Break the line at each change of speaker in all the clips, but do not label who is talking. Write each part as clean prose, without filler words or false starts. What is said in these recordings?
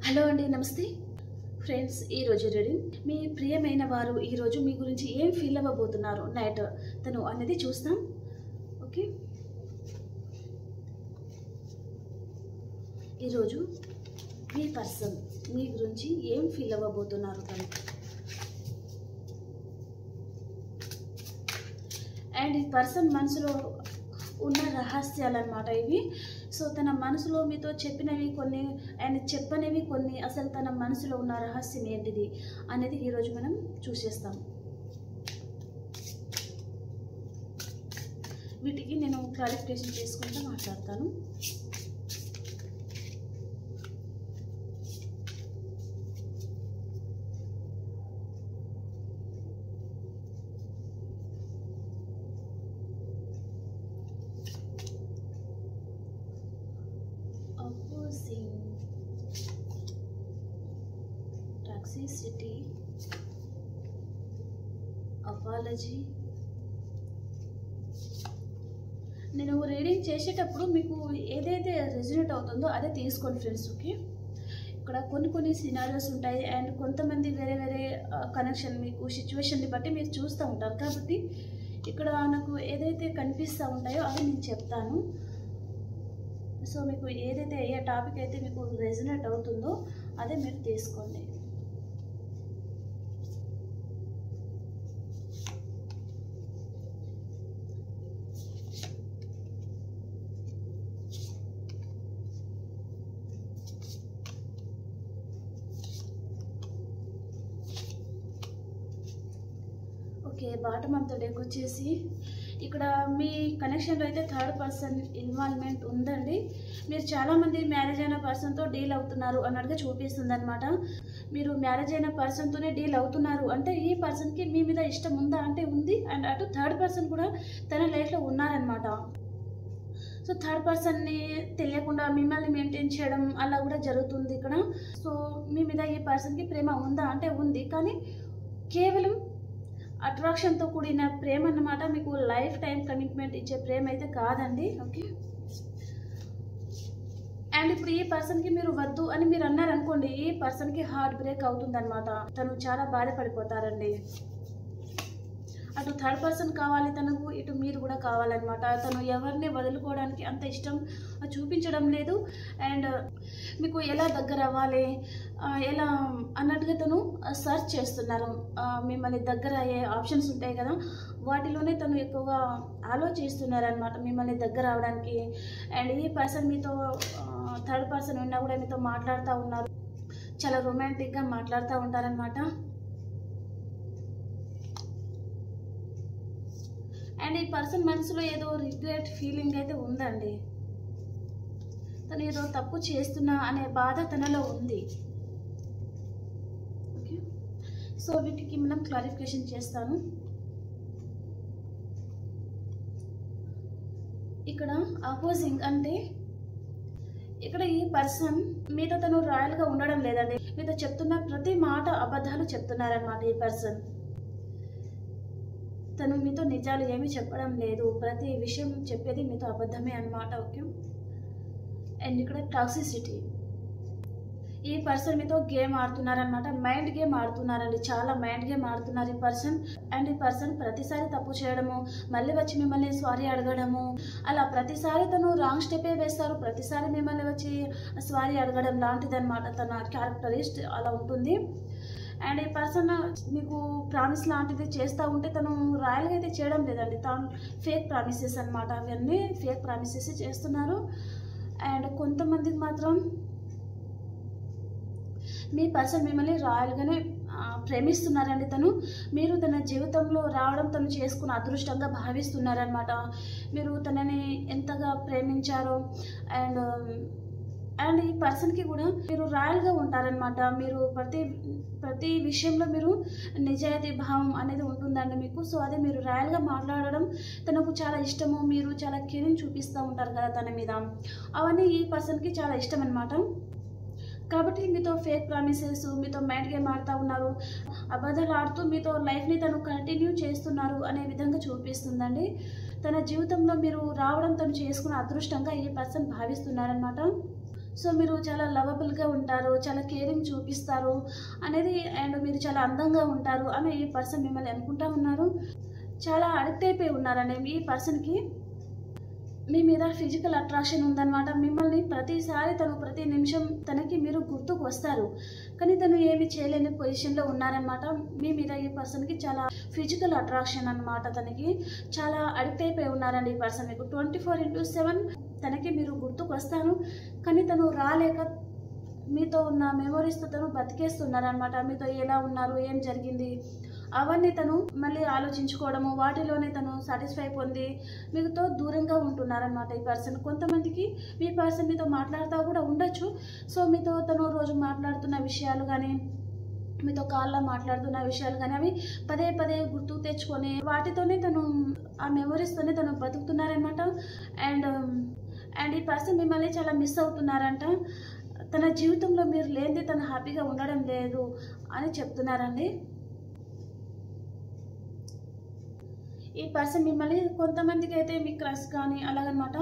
Hello అండి, నమస్తే friends. ఈరోజు రీడింగ్ మీ ప్రియమైన వారు ఈరోజు మీ గురించి ఏం ఫీల్ అవ్వబోతున్నారు నైట్ తను అనేది చూస్తాం. ఓకే, ఈరోజు మీ పర్సన్ మీ గురించి ఏం ఫీల్ అవ్వబోతున్నారు తను. అండ్ ఈ పర్సన్ మనసులో ఉన్న రహస్యాలు అన్నమాట ఇవి. సో తన మనసులో మీతో చెప్పినవి కొన్ని అండ్ చెప్పనివి కొన్ని, అసలు తన మనసులో ఉన్న రహస్యం ఏంటిది అనేది ఈరోజు మనం చూసేస్తాం. వీటికి నేను క్లారిఫికేషన్ చేసుకుంటూ మాట్లాడతాను. Toxicity, apology. నేను రీడింగ్ చేసేటప్పుడు మీకు ఏదైతే రెజొనేట్ అవుతుందో అదే తీసుకోండి ఫ్రెండ్స్. ఓకే, ఇక్కడ కొన్ని సినారియోస్ ఉంటాయి అండ్ కొంతమంది వేరే కనెక్షన్ మీకు సిచ్యువేషన్ని బట్టి మీరు చూస్తూ ఉంటారు. కాబట్టి ఇక్కడ నాకు ఏదైతే కనిపిస్తూ ఉంటాయో అవి నేను చెప్తాను. సో మీకు ఏదైతే ఏ టాపిక్ అయితే మీకు రెజొనేట్ అవుతుందో అదే మీరు తీసుకోండి. Okay, bottom of the deck వచ్చేసి ఇక్కడ మీ కనెక్షన్లో అయితే థర్డ్ పర్సన్ ఇన్వాల్వ్మెంట్ ఉందండి. మీరు చాలామంది మ్యారేజ్ అయిన పర్సన్తో డీల్ అవుతున్నారు అన్నట్టుగా చూపిస్తుంది అనమాట. మీరు మ్యారేజ్ అయిన పర్సన్తోనే డీల్ అవుతున్నారు అంటే ఈ పర్సన్కి మీ మీద ఇష్టం ఉందా అంటే ఉంది. అండ్ అటు థర్డ్ పర్సన్ కూడా తన లైఫ్లో ఉన్నారనమాట. సో థర్డ్ పర్సన్ని తెలియకుండా మిమ్మల్ని మెయింటైన్ చేయడం అలా కూడా జరుగుతుంది ఇక్కడ. సో మీ మీద ఈ పర్సన్కి ప్రేమ ఉందా అంటే ఉంది, కానీ కేవలం అట్రాక్షన్తో కూడిన ప్రేమ అన్నమాట. మీకు లైఫ్ టైం కమిట్మెంట్ ఇచ్చే ప్రేమ అయితే కాదండి. ఓకే, అండ్ ఇప్పుడు ఈ పర్సన్కి మీరు వద్దు అని మీరు అన్నారనుకోండి, ఈ పర్సన్కి హార్ట్ బ్రేక్ అవుతుంది అనమాట. తను చాలా బాధపడిపోతారండి. అటు థర్డ్ పర్సన్ కావాలి తనకు, ఇటు మీరు కూడా కావాలన్నమాట. తను ఎవరిని వదులుకోవడానికి అంత ఇష్టం చూపించడం లేదు. అండ్ మీకు ఎలా దగ్గర అవ్వాలి ఎలా అన్నట్టుగా తను సర్చ్ చేస్తున్నారు. మిమ్మల్ని దగ్గర అయ్యే ఆప్షన్స్ ఉంటాయి కదా, వాటిలోనే తను ఎక్కువగా ఆలోచిస్తున్నారనమాట మిమ్మల్ని దగ్గర అవడానికి. అండ్ ఈ పర్సన్ మీతో థర్డ్ పర్సన్ ఉన్నా కూడా మీతో మాట్లాడుతూ ఉన్నారు, చాలా రొమాంటిక్గా మాట్లాడుతూ ఉంటారనమాట. అండ్ ఈ పర్సన్ మనసులో ఏదో రిగ్రెట్ ఫీలింగ్ అయితే ఉందండి. తను ఏదో తప్పు చేస్తున్నా అనే బాధ తనలో ఉంది. ఓకే, సో వీటికి మనం క్లారిఫికేషన్ చేస్తాను. ఇక్కడ అపోజింగ్ అంటే ఇక్కడ ఈ పర్సన్ మీతో తను రాయల్గా ఉండడం లేదండి. మీతో చెప్తున్న ప్రతి మాట అబద్ధాలు చెప్తున్నారనమాట. ఈ పర్సన్ తను మీతో నిజాలు ఏమీ చెప్పడం లేదు, ప్రతి విషయం చెప్పేది మీతో అబద్ధమే అన్నమాట. ఓకే, అండ్ ఇక్కడ టాక్సిసిటీ, ఈ పర్సన్ మీతో గేమ్ ఆడుతున్నారనమాట. మైండ్ గేమ్ ఆడుతున్నారండి, చాలా మైండ్ గేమ్ ఆడుతున్నారు ఈ పర్సన్. అండ్ ఈ పర్సన్ ప్రతిసారి తప్పు చేయడము, మళ్ళీ వచ్చి మిమ్మల్ని సారీ అడగడము, అలా ప్రతిసారి తను రాంగ్ స్టెప్పే వేస్తారు. ప్రతిసారి మిమ్మల్ని వచ్చి సారీ అడగడం లాంటిదన్నమాట. తన క్యారెక్టరిస్ట్ అలా ఉంటుంది. అండ్ ఈ పర్సన్ మీకు ప్రామిస్ లాంటిది చేస్తూ ఉంటే తను రాయల్గా అయితే చేయడం లేదండి. తాను ఫేక్ ప్రామిసెస్ అనమాట. అవన్నీ ఫేక్ ప్రామిసెస్ చేస్తున్నారు. అండ్ కొంతమందికి మాత్రం మీ పర్సన్ మిమ్మల్ని రాయల్గానే ప్రేమిస్తున్నారండి. మీరు తన జీవితంలో రావడం తను చేసుకున్న అదృష్టంగా భావిస్తున్నారనమాట. మీరు తనని ఎంతగా ప్రేమించారో అండ్ ఈ పర్సన్కి కూడా మీరు రాయల్గా ఉంటారనమాట. మీరు ప్రతి విషయంలో మీరు నిజాయితీ భావం అనేది ఉంటుందండి మీకు. సో అదే మీరు రాయల్గా మాట్లాడడం తనకు చాలా ఇష్టము. మీరు చాలా కేరింగ్ చూపిస్తూ ఉంటారు కదా తన మీద, అవన్నీ ఈ పర్సన్కి చాలా ఇష్టం అనమాట. కాబట్టి మీతో ఫేక్ ప్రామిసెస్, మీతో మైండ్ గేమ్ ఆడుతూ ఉన్నారు, అబద్ధాలు ఆడుతూ మీతో లైఫ్ని తను కంటిన్యూ చేస్తున్నారు అనే విధంగా చూపిస్తుందండి. తన జీవితంలో మీరు రావడం తను చేసుకున్న అదృష్టంగా ఈ పర్సన్ భావిస్తున్నారనమాట. సో మీరు చాలా లవబుల్గా ఉంటారు, చాలా కేరింగ్ చూపిస్తారు అనేది, అండ్ మీరు చాలా అందంగా ఉంటారు అని ఈ పర్సన్ మిమ్మల్ని అనుకుంటా ఉన్నారు. చాలా అడిక్ట్ అయిపోయి ఉన్నారండి. ఈ పర్సన్కి మీ మీద ఫిజికల్ అట్రాక్షన్ ఉందన్నమాట. మిమ్మల్ని ప్రతిసారి ప్రతి నిమిషం తనకి మీరు గుర్తుకు వస్తారు, కానీ తను ఏమి చేయలేని పొజిషన్లో ఉన్నారనమాట. మీ మీద ఈ పర్సన్కి చాలా ఫిజికల్ అట్రాక్షన్ అనమాట. తనకి చాలా అడిక్ట్ అయిపోయి ఉన్నారండి ఈ పర్సన్ మీకు. 24/7 తనకి మీరు గుర్తుకు వస్తారు, కానీ తను రాలేక మీతో ఉన్న మెమొరీస్తో తను బతికేస్తున్నారనమాట. మీతో ఎలా ఉన్నారు, ఏం జరిగింది అవన్నీ తను మళ్ళీ ఆలోచించుకోవడము, వాటిలోనే తను సాటిస్ఫై పొంది మీతో దూరంగా ఉంటున్నారనమాట ఈ పర్సన్. కొంతమందికి మీ పర్సన్ మీతో మాట్లాడుతూ కూడా ఉండొచ్చు. సో మీతో తను రోజు మాట్లాడుతున్న విషయాలు కానీ, మీతో కాల్లో మాట్లాడుతున్న విషయాలు కానీ అవి పదే పదే గుర్తు తెచ్చుకొని వాటితోనే తను ఆ మెమొరీస్తోనే తను బతుకుతున్నారనమాట. అండ్ ఈ పర్సన్ మిమ్మల్ని చాలా మిస్ అవుతున్నారంట. తన జీవితంలో మీరు లేనిది తను హ్యాపీగా ఉండడం లేదు అని చెప్తున్నారండి. ఈ పర్సన్ మిమ్మల్ని కొంతమందికి అయితే మీ క్రష్ కానీ అలాగనమాట.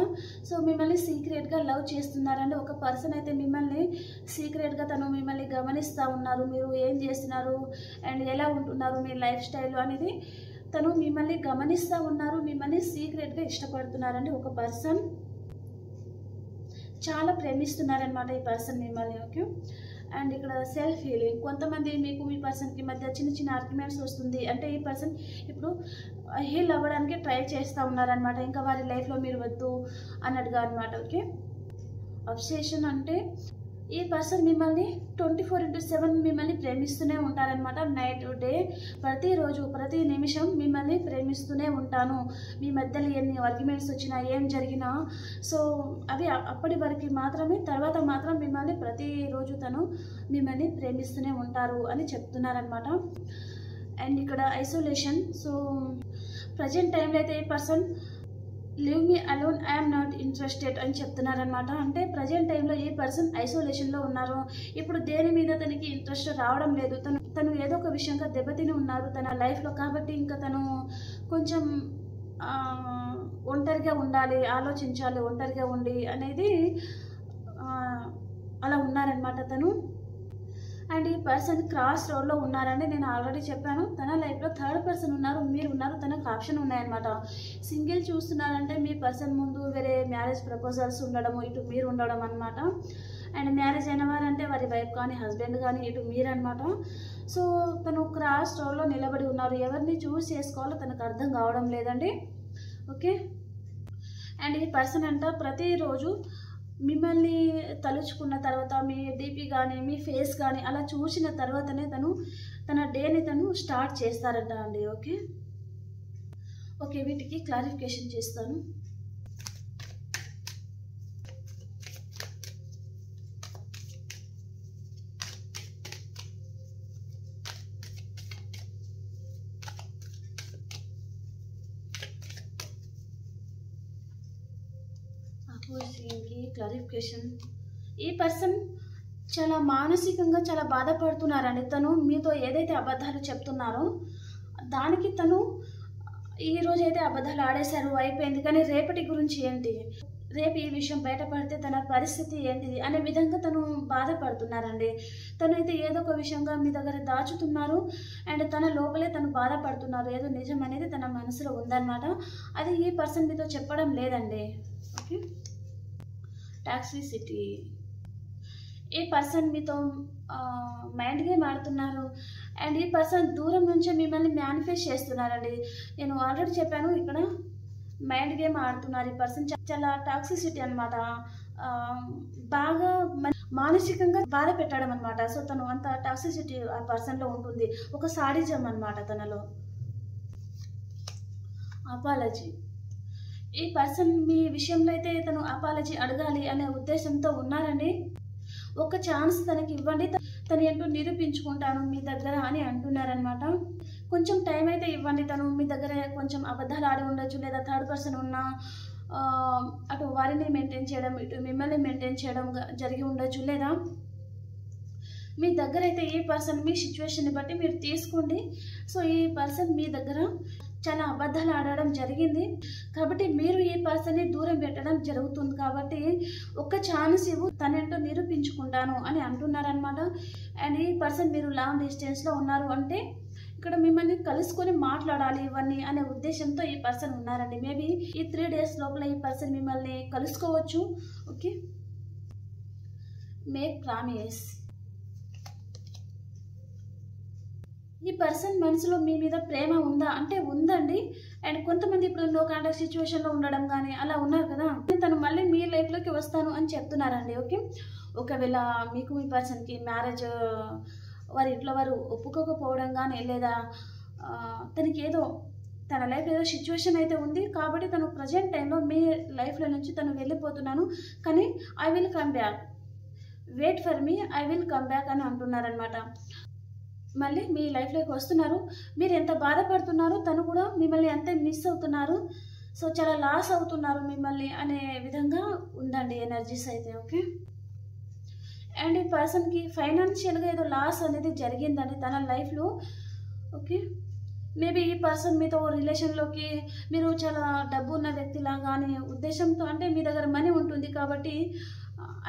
సో మిమ్మల్ని సీక్రెట్గా లవ్ చేస్తున్నారండి. ఒక పర్సన్ అయితే మిమ్మల్ని సీక్రెట్గా తను మిమ్మల్ని గమనిస్తూ ఉన్నారు, మీరు ఏం చేస్తున్నారు అండ్ ఎలా ఉంటున్నారు, మీ లైఫ్ స్టైల్ అనేది తను మిమ్మల్ని గమనిస్తూ ఉన్నారు. మిమ్మల్ని సీక్రెట్గా ఇష్టపడుతున్నారండి. ఒక పర్సన్ చాలా ప్రేమిస్తున్నారనమాట ఈ పర్సన్ మిమ్మల్ని. ఓకే, అండ్ ఇక్కడ సెల్ఫ్ హీలింగ్. కొంతమంది మీకు మీ పర్సన్కి మధ్య చిన్న చిన్న ఆర్గ్యుమెంట్స్ వస్తుంది అంటే ఈ పర్సన్ ఇప్పుడు హీల్ అవ్వడానికి ట్రై చేస్తూ ఉన్నారనమాట. ఇంకా వారి లైఫ్లో మీరు వద్దు అన్నట్టుగా అనమాట. ఓకే, అబ్సెషన్ అంటే ఈ పర్సన్ మిమ్మల్ని 24/7 మిమ్మల్ని ప్రేమిస్తూనే ఉంటారనమాట. నైట్ డే ప్రతిరోజు ప్రతి నిమిషం మిమ్మల్ని ప్రేమిస్తూనే ఉంటాను. మీ మధ్యలో ఎన్ని ఆర్గ్యుమెంట్స్ వచ్చినా ఏం జరిగినా సో అవి అప్పటి వరకు మాత్రమే, తర్వాత మాత్రం మిమ్మల్ని ప్రతిరోజు తను మిమ్మల్ని ప్రేమిస్తూనే ఉంటారు అని చెప్తున్నారనమాట. అండ్ ఇక్కడ ఐసోలేషన్. సో ప్రజెంట్ టైంలో అయితే ఈ person live me alone, I'm not interested అని చెప్తున్నారనమాట. అంటే ప్రజెంట్ టైంలో ఈ పర్సన్ ఐసోలేషన్లో ఉన్నారు. ఇప్పుడు దేని మీద తనకి ఇంట్రెస్ట్ రావడం లేదు. తను ఏదో ఒక విషయంగా దెబ్బతిని ఉన్నారు తన లైఫ్లో. కాబట్టి ఇంకా తను కొంచెం ఒంటరిగా ఉండాలి, ఆలోచించాలి, ఒంటరిగా ఉండి అనేది అలా ఉన్నారనమాట తను. అండ్ ఈ పర్సన్ క్రాస్ రోడ్లో ఉన్నారండి. నేను ఆల్రెడీ చెప్పాను, తన లైఫ్లో థర్డ్ పర్సన్ ఉన్నారు, మీరు ఉన్నారు, తనకు ఆప్షన్ ఉన్నాయన్నమాట. సింగిల్ చూస్తున్నారంటే మీ పర్సన్ ముందు వేరే మ్యారేజ్ ప్రపోజల్స్ ఉండడము, ఇటు మీరు ఉండడం అనమాట. అండ్ మ్యారేజ్ అయిన వారంటే వారి వైఫ్ కానీ హస్బెండ్ కానీ ఇటు మీరనమాట. సో తను క్రాస్ రోడ్లో నిలబడి ఉన్నారు. ఎవరిని చూస్ చేసుకోవాలో తనకు అర్థం కావడం లేదండి. ఓకే, అండ్ ఈ పర్సన్ అంట ప్రతిరోజు మిమ్మల్ని తలుచుకున్న తర్వాత మీ డీపీ కానీ మీ ఫేస్ కానీ అలా చూసిన తర్వాతనే తన డేని తను స్టార్ట్ చేస్తారంట అండి. ఓకే, వీటికి క్లారిఫికేషన్ చేస్తాను. క్లారిఫికేషన్. ఈ పర్సన్ చాలా మానసికంగా చాలా బాధపడుతున్నారండి. తను మీతో ఏదైతే అబద్ధాలు చెప్తున్నారో దానికి తను ఈరోజు అయితే అబద్ధాలు ఆడేశారు, అయిపోయింది, కానీ రేపటి గురించి ఏంటి, రేపు ఈ విషయం బయటపడితే తన పరిస్థితి ఏంటిది అనే విధంగా తను బాధపడుతున్నారండి. తనైతే ఏదో ఒక విషయంగా మీ దగ్గర దాచుతున్నారు అండ్ తన లోపలే తను బాధపడుతున్నారు. ఏదో నిజం అనేది తన మనసులో ఉందన్నమాట. అది ఈ పర్సన్ మీతో చెప్పడం లేదండి. Okay, toxicity. ఈ పర్సన్ మీతో మైండ్ గేమ్ ఆడుతున్నారు అండ్ ఈ పర్సన్ దూరం నుంచే మిమ్మల్ని మేనిఫెస్ట్ చేస్తున్నారండి. నేను ఆల్రెడీ చెప్పాను, ఇక్కడ మైండ్ గేమ్ ఆడుతున్నారు ఈ పర్సన్. చాలా టాక్సిసిటీ అనమాట, బాగా మానసికంగా బాధ పెట్టడం అనమాట. సో తను అంత టాక్సిసిటీ ఆ పర్సన్లో ఉంటుంది. ఒక సాడిజం అనమాట తనలో. అపాలజీ. ఈ పర్సన్ మీ విషయంలో అయితే తను అపాలజీ అడగాలి అనే ఉద్దేశంతో ఉన్నారండి. ఒక ఛాన్స్ తనకి ఇవ్వండి, తను ఏంటో నిరూపించుకుంటాను మీ దగ్గర అని అంటున్నారనమాట. కొంచెం టైం అయితే ఇవ్వండి. తను మీ దగ్గర కొంచెం అబద్ధాలు ఆడి ఉండొచ్చు, లేదా థర్డ్ పర్సన్ ఉన్న అటు వారిని మెయింటైన్ చేయడం, ఇటు మిమ్మల్ని మెయింటైన్ చేయడం జరిగి ఉండొచ్చు, లేదా మీ దగ్గర అయితే ఈ పర్సన్ మీ సిచ్యువేషన్ని బట్టి మీరు తీసుకోండి. సో ఈ పర్సన్ మీ దగ్గర చాలా అబద్ధాలు ఆడడం జరిగింది. కాబట్టి మీరు ఈ పర్సన్ని దూరం పెట్టడం జరుగుతుంది. కాబట్టి ఒక్క ఛాన్స్ ఇవ్వు, తనేంటో నిరూపించుకుంటాను అని అంటున్నారనమాట. అండ్ ఈ పర్సన్ మీరు లాంగ్ డిస్టెన్స్లో ఉన్నారు అంటే ఇక్కడ మిమ్మల్ని కలుసుకొని మాట్లాడాలి ఇవన్నీ అనే ఉద్దేశంతో ఈ పర్సన్ ఉన్నారండి. మేబీ ఈ 3 days లోపల ఈ పర్సన్ మిమ్మల్ని కలుసుకోవచ్చు. Okay, make promise. ఈ పర్సన్ మనసులో మీ మీద ప్రేమ ఉందా అంటే ఉందండి. అండ్ కొంతమంది ఇప్పుడు నో కాంటాక్ట్ సిచ్యువేషన్లో ఉండడం కానీ అలా ఉన్నారు కదా, తను మళ్ళీ మీ లైఫ్లోకి వస్తాను అని చెప్తున్నారండి. ఓకే, ఒకవేళ మీకు మీ పర్సన్కి మ్యారేజ్ వారి ఇంట్లో వారు ఒప్పుకోకపోవడం కానీ, లేదా తనకి ఏదో తన లైఫ్ ఏదో సిచ్యువేషన్ అయితే ఉంది కాబట్టి తను ప్రజెంట్ టైంలో మీ లైఫ్లో నుంచి తను వెళ్ళిపోతున్నాను, కానీ I will come back, wait for me, I will come back అని అంటున్నారనమాట. మళ్ళీ మీ లైఫ్లోకి వస్తున్నారు. మీరు ఎంత బాధపడుతున్నారు, తను కూడా మిమ్మల్ని ఎంత మిస్ అవుతున్నారు, సో చాలా లాస్ అవుతున్నారు మిమ్మల్ని అనే విధంగా ఉందండి ఎనర్జీస్ అయితే. ఓకే, అండ్ ఈ పర్సన్కి ఫైనాన్షియల్గా ఏదో లాస్ అనేది జరిగిందండి తన లైఫ్లో. ఓకే, మేబీ ఈ పర్సన్ మీతో రిలేషన్లోకి మీరు చాలా డబ్బు ఉన్న వ్యక్తిలాగా అనే ఉద్దేశంతో, అంటే మీ దగ్గర మనీ ఉంటుంది కాబట్టి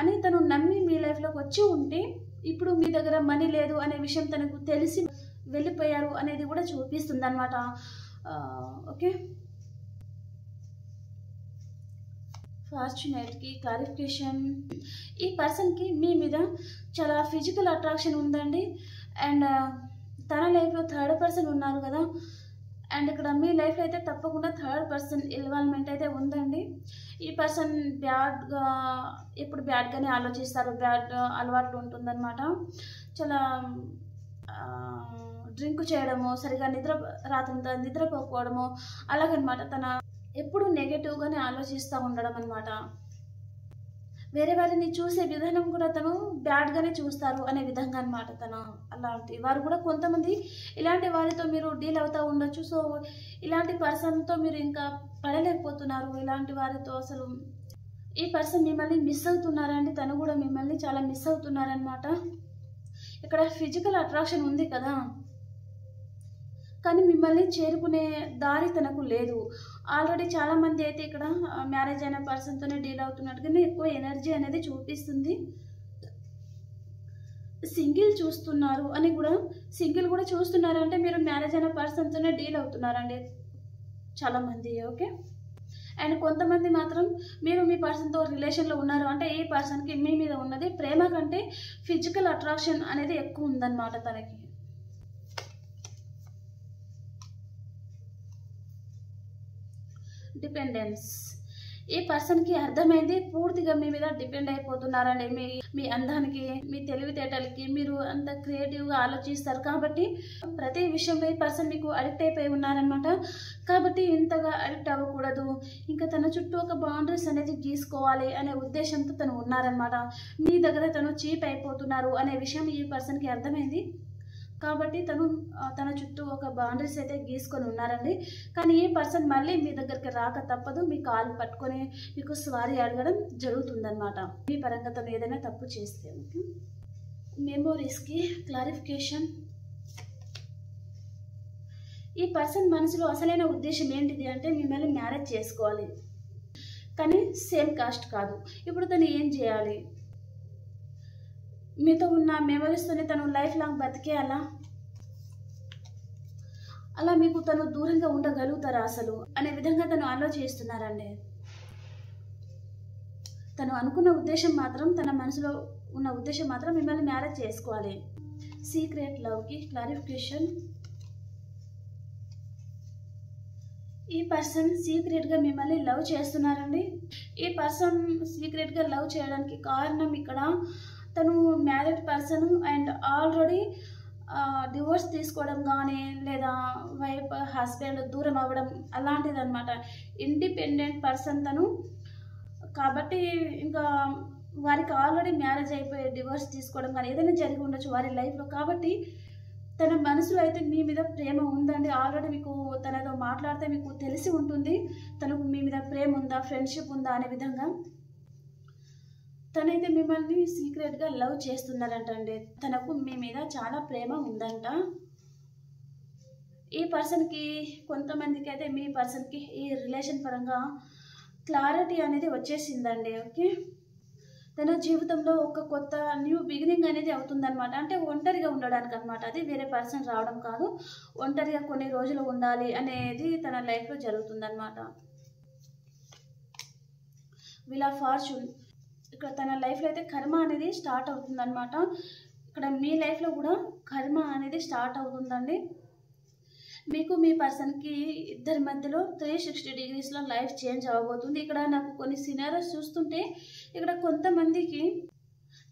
అని తను నమ్మి మీ లైఫ్లోకి వచ్చి ఉంటే ఇప్పుడు మీ దగ్గర మనీ లేదు అనే విషయం తనకు తెలిసి వెళ్ళిపోయారు అనేది కూడా చూపిస్తుంది అనమాట. ఓకే, ఫార్చునేట్కి క్లారిఫికేషన్. ఈ పర్సన్కి మీ మీద చాలా ఫిజికల్ అట్రాక్షన్ ఉందండి. అండ్ తన లైఫ్లో 3rd పర్సన్ ఉన్నారు కదా, అండ్ ఇక్కడ మీ లైఫ్లో అయితే తప్పకుండా 3rd పర్సన్ ఇన్వాల్వ్మెంట్ అయితే ఉందండి. ఈ పర్సన్ బ్యాడ్గా ఎప్పుడు బ్యాడ్గానే ఆలోచిస్తారు, బ్యాడ్ అలవాట్లు ఉంటుందన్నమాట. చాలా డ్రింక్ చేయడము, సరిగా రాత్రంతా నిద్రపోకపోవడము అలాగనమాట. తన ఎప్పుడు నెగటివ్గానే ఆలోచిస్తూ ఉండడం అనమాట. వేరే వారిని చూసే విధానం కూడా తను బ్యాడ్గానే చూస్తారు అనే విధంగా అనమాట. తను అలాంటి వారు కూడా కొంతమంది ఇలాంటి వారితో మీరు డీల్ అవుతూ ఉండొచ్చు. సో ఇలాంటి పర్సన్తో మీరు ఇంకా పడలేకపోతున్నారు. ఇలాంటి వారితో అసలు ఈ పర్సన్ మిమ్మల్ని మిస్ అవుతున్నారండి. తను కూడా మిమ్మల్ని చాలా మిస్ అవుతున్నారనమాట. ఇక్కడ ఫిజికల్ అట్రాక్షన్ ఉంది కదా, కానీ మిమ్మల్ని చేరుకునే దారి తనకు లేదు. ఆల్రెడీ చాలామంది అయితే ఇక్కడ మ్యారేజ్ అయిన పర్సన్తోనే డీల్ అవుతున్నట్టుగానే ఎక్కువ ఎనర్జీ అనేది చూపిస్తుంది. సింగిల్ చూస్తున్నారు అని కూడా, సింగిల్ కూడా చూస్తున్నారు అంటే మీరు మ్యారేజ్ అయిన పర్సన్తోనే డీల్ అవుతున్నారండి చాలామంది. ఓకే, అండ్ కొంతమంది మాత్రం మీరు మీ పర్సన్తో రిలేషన్లో ఉన్నారు అంటే ఈ పర్సన్కి మీ మీద ఉన్నది ప్రేమ కంటే ఫిజికల్ అట్రాక్షన్ అనేది ఎక్కువ ఉందన్నమాట తనకి. డిపెండెన్స్. ఈ పర్సన్కి అర్థమైంది పూర్తిగా మీ మీద డిపెండ్ అయిపోతున్నారండి. మీ అందానికి, మీ తెలివితేటలకి మీరు అంత క్రియేటివ్గా ఆలోచిస్తారు కాబట్టి ప్రతి విషయంలో ఈ పర్సన్ మీకు అడిక్ట్ అయిపోయి ఉన్నారనమాట. కాబట్టి ఇంతగా అడిక్ట్ అవ్వకూడదు, ఇంకా తన చుట్టూ ఒక బౌండరీస్ అనేది గీసుకోవాలి అనే ఉద్దేశంతో తను ఉన్నారనమాట. మీ దగ్గర తను చీప్ అయిపోతున్నారు అనే విషయం ఈ పర్సన్కి అర్థమైంది కాబట్టి తన చుట్టూ ఒక బౌండరీస్ అయితే గీసుకొని ఉన్నారండి. కానీ ఈ పర్సన్ మళ్ళీ మీ దగ్గరికి రాక తప్పదు, మీ కాలు పట్టుకొని మీకు సారీ అడగడం జరుగుతుందన్నమాట మీ పరంగా తను ఏదైనా తప్పు చేస్తే. మెమోరీస్కి క్లారిఫికేషన్. ఈ పర్సన్ మనసులో అసలైన ఉద్దేశం ఏంటిది అంటే మిమ్మల్ని మ్యారేజ్ చేసుకోవాలి, కానీ సేమ్ కాస్ట్ కాదు. ఇప్పుడు తను ఏం చేయాలి, మీతో ఉన్న మెమరీస్తోనే తను లైఫ్ లాంగ్ బతికేయాలా, అలా మీకు తను దూరంగా ఉండగలుగుతారా అసలు అనే విధంగా తను ఆలోచిస్తున్నారండి. తను అనుకున్న ఉద్దేశం మాత్రం, తన మనసులో ఉన్న ఉద్దేశం మాత్రం మిమ్మల్ని మ్యారేజ్ చేసుకోవాలి. సీక్రెట్ లవ్కి క్లారిఫికేషన్. ఈ పర్సన్ సీక్రెట్గా మిమ్మల్ని లవ్ చేస్తున్నారండి. ఈ పర్సన్ సీక్రెట్గా లవ్ చేయడానికి కారణం ఇక్కడ తను married person and already divorce తీసుకోవడం కానీ, లేదా వైఫ్ హస్బెండ్ దూరం అవ్వడం అలాంటిది అనమాట. ఇండిపెండెంట్ పర్సన్ తను కాబట్టి ఇంకా వారికి ఆల్రెడీ మ్యారేజ్ అయిపోయి డివోర్స్ తీసుకోవడం కానీ ఏదైనా జరిగి ఉండొచ్చు వారి లైఫ్లో. కాబట్టి తన మనసులో అయితే మీ మీద ప్రేమ ఉందండి. ఆల్రెడీ మీకు తనతో మాట్లాడితే మీకు తెలిసి ఉంటుంది తనకు మీ మీద ప్రేమ ఉందా, ఫ్రెండ్షిప్ ఉందా అనే విధంగా. తనైతే మిమ్మల్ని సీక్రెట్గా లవ్ చేస్తున్నారంట అండి. తనకు మీ మీద చాలా ప్రేమ ఉందంట. ఈ పర్సన్కి కొంతమందికి అయితే మీ పర్సన్కి ఈ రిలేషన్ పరంగా క్లారిటీ అనేది వచ్చేసిందండి. ఓకే, తన జీవితంలో ఒక కొత్త న్యూ బిగినింగ్ అనేది అవుతుందన్నమాట. అంటే ఒంటరిగా ఉండడానికి అనమాట. అది వేరే పర్సన్ రావడం కాదు, ఒంటరిగా కొన్ని రోజులు ఉండాలి అనేది తన లైఫ్లో జరుగుతుందన్నమాట. వీల్ ఆఫ్ ఫార్చ్యూన్, ఇక్కడ తన లైఫ్లో అయితే కర్మ అనేది స్టార్ట్ అవుతుందన్నమాట. ఇక్కడ మీ లైఫ్లో కూడా కర్మ అనేది స్టార్ట్ అవుతుందండి. మీకు మీ పర్సన్కి ఇద్దరి మధ్యలో 360 డిగ్రీస్లో లైఫ్ చేంజ్ అవ్వబోతుంది. ఇక్కడ నాకు కొన్ని సినారియోస్ చూస్తుంటే ఇక్కడ కొంతమందికి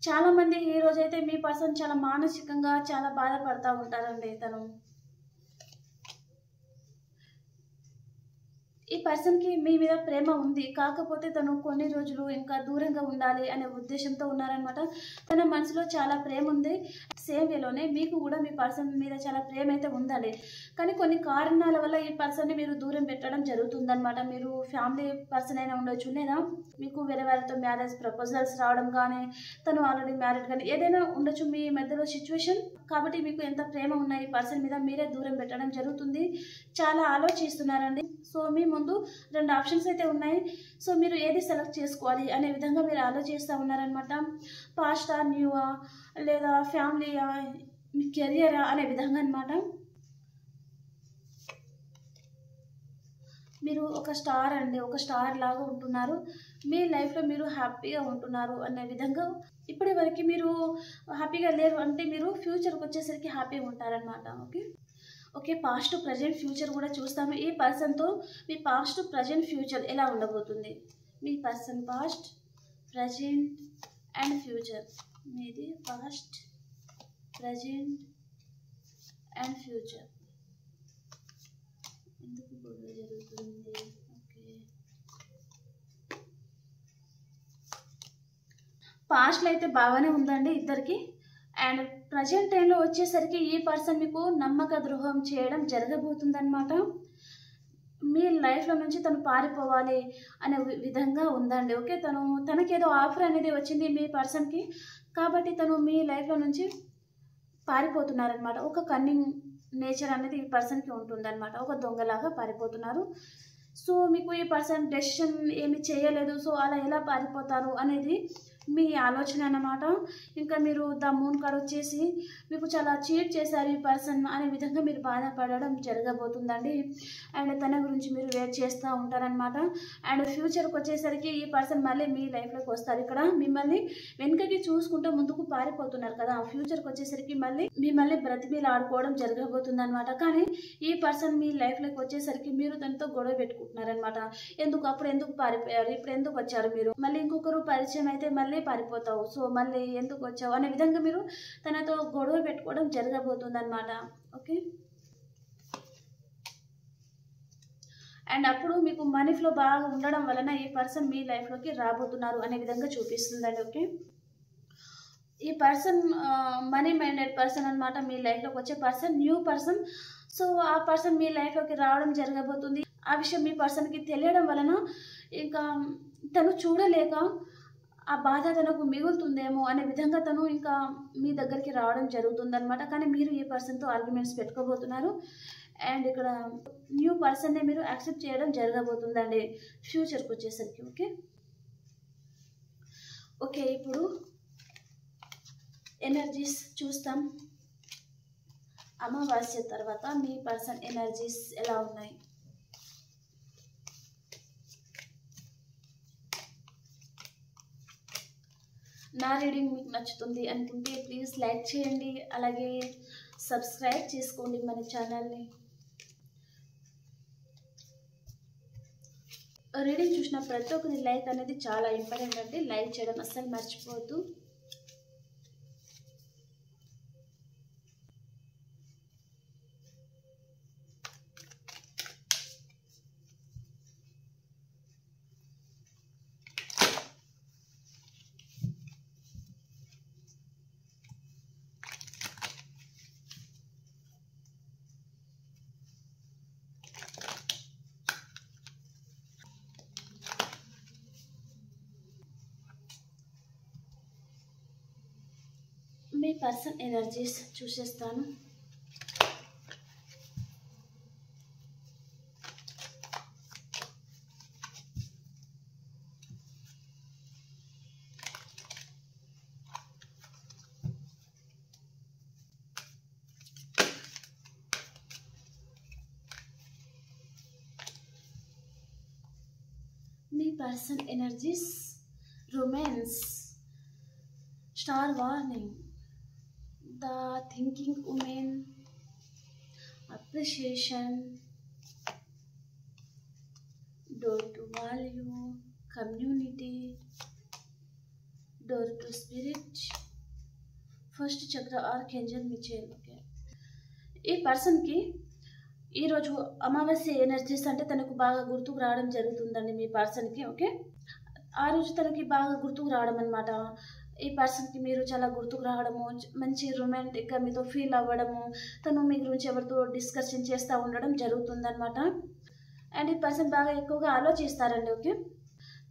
చాలామంది ఈ రోజైతే మీ పర్సన్ చాలా మానసికంగా చాలా బాధపడుతూ ఉంటారండి. ఈ పర్సన్కి మీ మీద ప్రేమ ఉంది, కాకపోతే తను కొన్ని రోజులు ఇంకా దూరంగా ఉండాలి అనే ఉద్దేశంతో ఉన్నారనమాట. తన మనసులో చాలా ప్రేమ ఉంది. సేమ్ వేలోనే మీకు కూడా మీ పర్సన్ మీద చాలా ప్రేమ అయితే ఉందండి. కానీ కొన్ని కారణాల వల్ల ఈ పర్సన్ని మీరు దూరం పెట్టడం జరుగుతుందన్నమాట. మీరు ఫ్యామిలీ పర్సన్ అయినా ఉండొచ్చు, లేదా మీకు వేరే వారితో మ్యారేజ్ ప్రపోజల్స్ రావడం కానీ, తను ఆల్రెడీ మ్యారీడ్ కానీ ఏదైనా ఉండొచ్చు మీ మధ్యలో సిచ్యువేషన్. కాబట్టి మీకు ఎంత ప్రేమ ఉన్న ఈ పర్సన్ మీద మీరే దూరం పెట్టడం జరుగుతుంది. చాలా ఆలోచిస్తున్నారండి. సో మీ ముందు 2 ఆప్షన్స్ అయితే ఉన్నాయి. సో మీరు ఏది సెలెక్ట్ చేసుకోవాలి అనే విధంగా మీరు ఆలోచిస్తూ ఉన్నారనమాట. పాస్టా, న్యూవా, లేదా ఫ్యామిలీయా, మీ కెరియరా అనే విధంగా అనమాట. మీరు ఒక స్టార్ అండి, ఒక స్టార్ లాగా ఉంటున్నారు. మీ లైఫ్లో మీరు హ్యాపీగా ఉంటున్నారు అనే విధంగా. ఇప్పటి వరకు మీరు హ్యాపీగా లేరు అంటే మీరు ఫ్యూచర్కి వచ్చేసరికి హ్యాపీగా ఉంటారనమాట. ఓకే, పాస్ట్, ప్రజెంట్, ఫ్యూచర్ కూడా చూస్తాము. ఈ పర్సన్తో మీ పాస్ట్, ప్రజెంట్, ఫ్యూచర్ ఎలా ఉండబోతుంది? మీ person past, present and future. మీది పాస్ట్, ప్రజెంట్ అండ్ ఫ్యూచర్. ఎందుకు గొడవ జరుగుతుంది? ఓకే, పాస్ట్లో అయితే బాగానే ఉందండి ఇద్దరికి. అండ్ ప్రజెంట్ టైంలో వచ్చేసరికి ఈ పర్సన్ మీకు నమ్మక ద్రోహం చేయడం జరగబోతుందన్నమాట. మీ లైఫ్లో నుంచి తను పారిపోవాలి అనే విధంగా ఉందండి. ఓకే, తనకేదో ఆఫర్ అనేది వచ్చింది మీ పర్సన్కి, కాబట్టి తను మీ లైఫ్లో నుంచి పారిపోతున్నారనమాట. ఒక కన్నింగ్ నేచర్ అనేది ఈ పర్సన్కి ఉంటుందన్నమాట. ఒక దొంగలాగా పారిపోతున్నారు. సో మీకు ఈ పర్సన్ డెసిషన్ ఏమి చేయలేదు. సో అలా ఎలా పారిపోతారు అనేది మీ ఆలోచన అన్నమాట. ఇంకా మీరు ద మూన్ కార్డ్ వచ్చేసి మీకు చాలా చీట్ చేశారు ఈ పర్సన్ అనే విధంగా మీరు బాధపడడం జరగబోతుందండి. అండ్ తన గురించి మీరు వెయిట్ చేస్తూ ఉంటారనమాట. అండ్ ఫ్యూచర్కి వచ్చేసరికి ఈ పర్సన్ మళ్ళీ మీ లైఫ్లోకి వస్తారు. ఇక్కడ మిమ్మల్ని వెనుకకి చూసుకుంటూ ముందుకు పారిపోతున్నారు కదా, ఫ్యూచర్కి వచ్చేసరికి మిమ్మల్ని బ్రతిమీలాడుకోవడం జరగబోతుంది అనమాట. కానీ ఈ పర్సన్ మీ లైఫ్లోకి వచ్చేసరికి మీరు తనతో గొడవ పెట్టుకుంటున్నారనమాట. అప్పుడు ఎందుకు పారిపోయారు, ఇప్పుడు ఎందుకు వచ్చారు మీరు, మళ్ళీ ఇంకొకరు పరిచయం అయితే మళ్ళీ పారిపోతావు, సో మళ్ళీ ఎందుకు వచ్చావు అనే విధంగా మీరు తనతో గొడవ పెట్టుకోవడం జరగబోతుంది అనమాట. ఓకే, అండ్ అప్పుడు మీకు మనీ ఫ్లో బాగా ఉండడం వలన ఈ పర్సన్ మీ లైఫ్లోకి రాబోతున్నారు అనే విధంగా చూపిస్తుందండి. ఓకే, ఈ పర్సన్ మనీ మైండెడ్ పర్సన్ అనమాట. మీ లైఫ్లోకి వచ్చే పర్సన్ న్యూ పర్సన్. సో ఆ పర్సన్ మీ లైఫ్లోకి రావడం జరగబోతుంది. ఆ విషయం మీ పర్సన్కి తెలియడం వలన ఇంకా తను చూడలేక ఆ బాధ తనకు మిగులుతుందేమో అనే విధంగా తను ఇంకా మీ దగ్గరికి రావడం జరుగుతుందన్నమాట. కానీ మీరు ఈ పర్సన్తో ఆర్గ్యుమెంట్స్ పెట్టుకోబోతున్నారు. అండ్ ఇక్కడ న్యూ పర్సన్నే మీరు యాక్సెప్ట్ చేయడం జరగబోతుందండి ఫ్యూచర్కి వచ్చేసరికి. ఓకే, ఇప్పుడు ఎనర్జీస్ చూస్తాం. అమావాస్య తర్వాత మీ పర్సన్ ఎనర్జీస్ ఎలా ఉన్నాయి? నా రీడింగ్ మీకు నచ్చుతుంది అనుకుంటే ప్లీజ్ లైక్ చేయండి, అలాగే సబ్స్క్రైబ్ చేసుకోండి మన ఛానల్ని. రీడింగ్ చూసిన ప్రతి ఒక్కరి లైక్ అనేది చాలా ఇంపార్టెంట్ అండి. లైక్ చేయడం అస్సలు మర్చిపోవద్దు. మీ పర్సన్ ఎనర్జీస్ చూసేస్తాను. మీ person energies, romance, star warning, the thinking woman, appreciation, door to value, community, door to spirit, first chakra archangel Michael. Okay, ఈ పర్సన్కి ఈరోజు అమావాస్య ఎనర్జీస్ అంటే తనకు బాగా గుర్తుకు రావడం జరుగుతుందండి మీ పర్సన్కి. ఓకే, ఆ రోజు తనకి బాగా గుర్తుకు రావడం అనమాట. ఈ పర్సన్కి మీరు చాలా గుర్తుకు రావడము, మంచి రొమాంటిక్గా మీతో ఫీల్ అవ్వడము, తను మీ గురించి ఎవరితో డిస్కషన్ చేస్తూ ఉండడం జరుగుతుందన్నమాట. అండ్ ఈ పర్సన్ బాగా ఎక్కువగా ఆలోచిస్తారండి. ఓకే,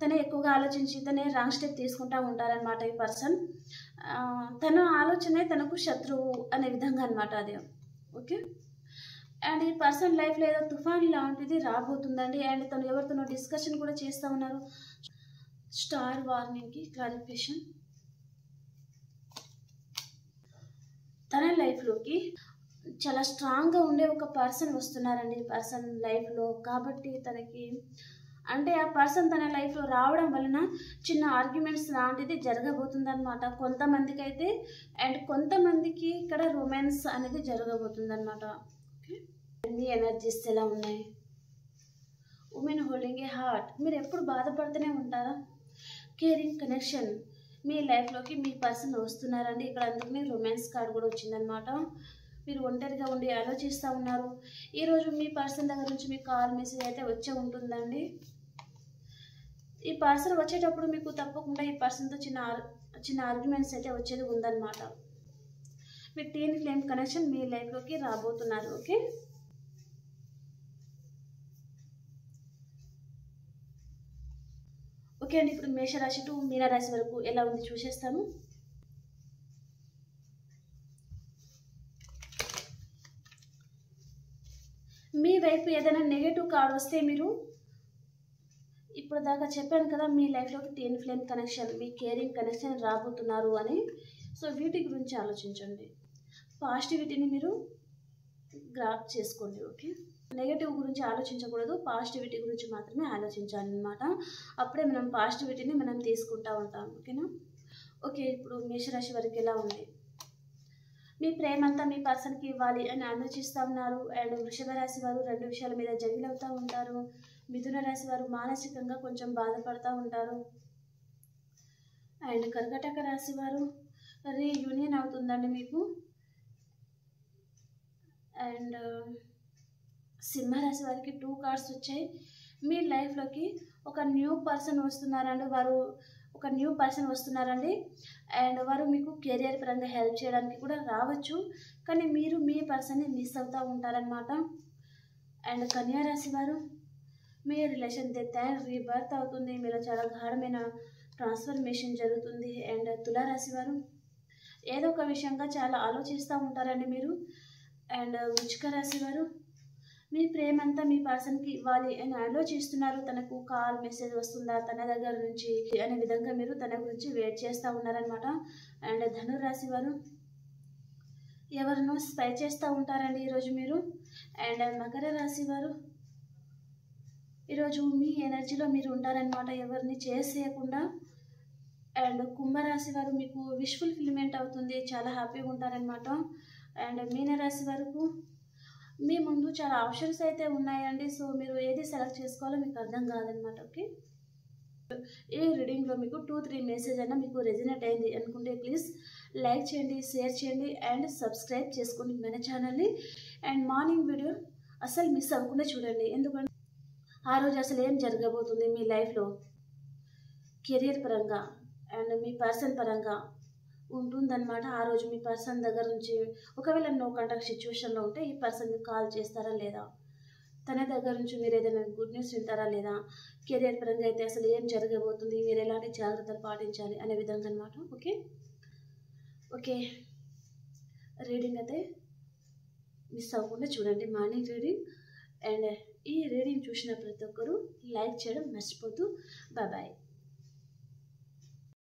తనే ఎక్కువగా ఆలోచించి తనే రాంగ్ స్టెప్ తీసుకుంటూ ఉంటారనమాట ఈ పర్సన్. తన ఆలోచనే తనకు శత్రువు అనే విధంగా అనమాట అది. ఓకే, అండ్ ఈ పర్సన్ లైఫ్లో ఏదో తుఫాన్ లాంటిది రాబోతుందండి. అండ్ తను ఎవరితోనో డిస్కషన్ కూడా చేస్తూ ఉన్నారు. స్టార్ వార్నింగ్కి క్లారిఫికేషన్. తన లైఫ్లోకి చాలా స్ట్రాంగ్గా ఉండే ఒక పర్సన్ వస్తున్నారండి ఈ పర్సన్ లైఫ్లో. కాబట్టి తనకి అంటే ఆ పర్సన్ తన లైఫ్లో రావడం వలన చిన్న ఆర్గ్యుమెంట్స్ లాంటిది జరగబోతుందన్నమాట కొంతమందికి అయితే. అండ్ కొంతమందికి ఇక్కడ రొమాన్స్ అనేది జరగబోతుందన్నమాట. ఓకే, మీ ఎనర్జీస్ ఎలా ఉన్నాయి? Women holding a heart. మీరు ఎప్పుడు బాధపడుతూనే ఉంటారా? Caring connection. మీ లైఫ్లోకి మీ పర్సన్ వస్తున్నారండి ఇక్కడ. అందుకని రొమాన్స్ కార్డ్ కూడా వచ్చిందనమాట. మీరు ఒంటరిగా ఉండి ఆలోచిస్తూ ఉన్నారు. ఈరోజు మీ పర్సన్ దగ్గర నుంచి మీకు కాల్ మెసేజ్ అయితే వచ్చే ఉంటుందండి. ఈ పర్సన్ వచ్చేటప్పుడు మీకు తప్పకుండా ఈ పర్సన్తో చిన్న ఆర్గ్యుమెంట్స్ అయితే వచ్చేది ఉందన్నమాట. మీ టీన్ ఫ్లేమ్ కనెక్షన్ మీ లైఫ్లోకి రాబోతున్నారు. ఓకే, ఓకే అండి, ఇప్పుడు మేషరాశి టు మీనరాశి వరకు ఎలా ఉంది చూసేస్తాను. మీ వైపు ఏదైనా నెగటివ్ కార్డ్ వస్తే మీరు ఇప్పుడు దాకా చెప్పాను కదా మీ లైఫ్లోకి టీన్ ఫ్లేమ్ కనెక్షన్, మీ కేరింగ్ కనెక్షన్ రాబోతున్నారు అని. సో వీటి గురించి ఆలోచించండి. పాజిటివిటీని మీరు గ్రాప్ చేసుకోండి. ఓకే, నెగటివ్ గురించి ఆలోచించకూడదు, పాజిటివిటీ గురించి మాత్రమే ఆలోచించాలన్నమాట. అప్పుడే మనం పాజిటివిటీని మనం తీసుకుంటూ ఉంటాం. ఓకేనా? ఓకే, ఇప్పుడు మేషరాశి వరకు ఎలా ఉంది? మీ ప్రేమంతా మీ పర్సన్కి ఇవ్వాలి అని ఆలోచిస్తూ ఉన్నారు. అండ్ వృషభ రాశి వారు 2 విషయాల మీద జగిల్ అవుతూ ఉంటారు. మిథున రాశి వారు మానసికంగా కొంచెం బాధపడుతూ ఉంటారు. అండ్ కర్కాటక రాశి వారు రీయూనియన్ అవుతుందండి మీకు. అండ్ సింహరాశి వారికి 2 కార్డ్స్ వచ్చాయి. మీ లైఫ్లోకి ఒక న్యూ పర్సన్ వస్తున్నారండి. ఒక న్యూ పర్సన్ వస్తున్నారండి. అండ్ వారు మీకు కెరియర్ పరంగా హెల్ప్ చేయడానికి కూడా రావచ్చు. కానీ మీరు మీ పర్సన్ని మిస్ అవుతూ ఉంటారనమాట. అండ్ కన్యా రాశి వారు మీ రిలేషన్ డెత్ అండ్ రీబర్త్ అవుతుంది. మీలో చాలా గాఢమైన ట్రాన్స్ఫర్మేషన్ జరుగుతుంది. అండ్ తులారాశి వారు ఏదో ఒక విషయంగా చాలా ఆలోచిస్తూ ఉంటారండి మీరు. అండ్ వృశ్చిక రాశి వారు మీ ప్రేమంతా మీ పర్సన్కి ఇవ్వాలి అని ఆలోచిస్తున్నారు. తనకు కాల్ మెసేజ్ వస్తుందా తన దగ్గర నుంచి అనే విధంగా మీరు తన గురించి వెయిట్ చేస్తూ ఉన్నారనమాట. అండ్ ధనురాశి వారు ఎవరినో స్పై చేస్తూ ఉంటారండి ఈరోజు మీరు. అండ్ మకర రాశి వారు ఈరోజు మీ ఎనర్జీలో మీరు ఉంటారనమాట, ఎవరిని చేసేయకుండా. అండ్ కుంభరాశి వారు మీకు విష్ ఫుల్ఫిల్మెంట్ అవుతుంది, చాలా హ్యాపీగా ఉంటారనమాట. అండ్ మీనరాశి వరకు మీ ముందు చాలా ఆప్షన్స్ అయితే ఉన్నాయండి. సో మీరు ఏది సెలెక్ట్ చేసుకోవాలో మీకు అర్థం కాదనమాట. ఓకే, ఈ రీడింగ్లో మీకు 2-3 మెసేజ్ అయినా మీకు రెజినేట్ అయింది అనుకుంటే ప్లీజ్ లైక్ చేయండి, షేర్ చేయండి అండ్ సబ్స్క్రైబ్ చేసుకోండి మన ఛానల్ని. అండ్ మార్నింగ్ వీడియో అసలు మిస్ అవ్వకుండా చూడండి. ఎందుకంటే ఆ రోజు అసలు ఏం జరగబోతుంది మీ లైఫ్లో కెరియర్ పరంగా అండ్ మీ పర్సన్ పరంగా ఉంటుందన్నమాట. ఆ రోజు మీ పర్సన్ దగ్గర నుంచి ఒకవేళ నో కాంటాక్ట్ సిచ్యువేషన్లో ఉంటే ఈ పర్సన్ మీకు కాల్ చేస్తారా లేదా, తన దగ్గర నుంచి మీరు ఏదైనా గుడ్ న్యూస్ వింటారా లేదా, కెరియర్ పరంగా అయితే అసలు ఏం జరగబోతుంది, మీరు ఎలాంటి జాగ్రత్తలు పాటించాలి అనే విధంగా అనమాట. ఓకే ఓకే రీడింగ్ అయితే మిస్ అవ్వకుండా చూడండి, మార్నింగ్ రీడింగ్. అండ్ ఈ రీడింగ్ చూసిన ప్రతి ఒక్కరూ లైక్ చేయడం మర్చిపోతూ. Bye bye.